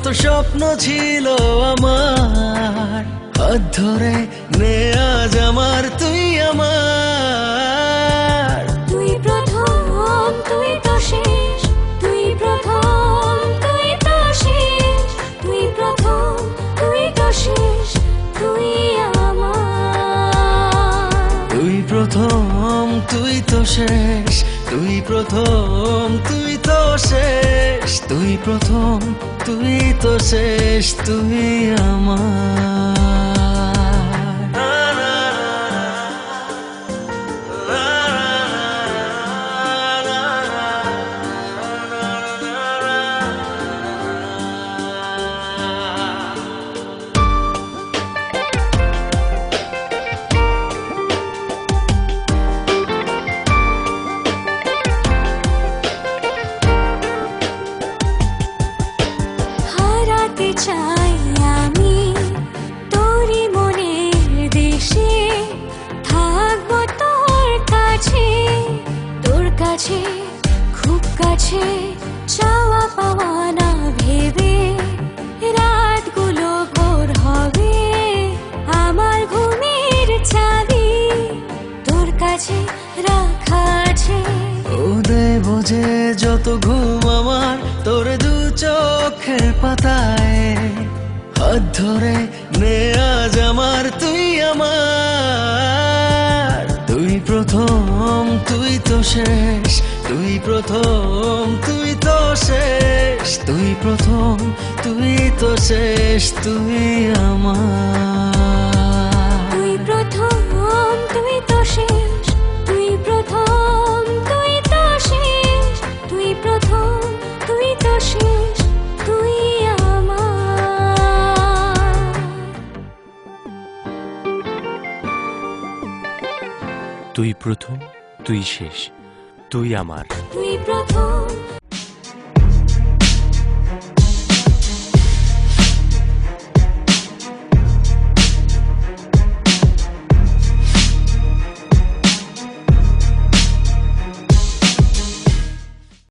কত স্বপ্ন ছিল আমার, হাত ধরে নে আজ আমার তুই আমার। তুই প্রথম তুই তো শেষ, তুই প্রথম তুই তো শেষ, তুই প্রথম তুই তো শেষ, তুই আমার। তুই প্রথম তুই তো শেষ, তুই প্রথম তুই তো শেষ, তুই প্রথম তুই তো শেষ, তুই আমার। হারাতে চাই আমি তোরই মনের দেশে, থাকবো তোর কাছে, তোর কাছে খুব কাছে, চাওয়া পাওয়া না ভেবে রাতগুলো ভোর হবে, আমার ঘুমের চাবি তোর কাছে রাখা আছে। ও দেব যে যত ঘুম আমার তোর দু চোখের পাতায়, হাত ধরে নে আজ আমার তুই আমার। তুই প্রথম তুই তো শেষ, তুই প্রথম তুই তো শেষ, তুই প্রথম তুই তো শেষ, তুই আমার। তুই প্রথম তুই তো শেষ, তুই প্রথম তুই তো শেষ, তুই প্রথম তুই তো শেষ, তুই আমার। তুই প্রথম তুই শেষ, তুই আমার। তুই প্রথম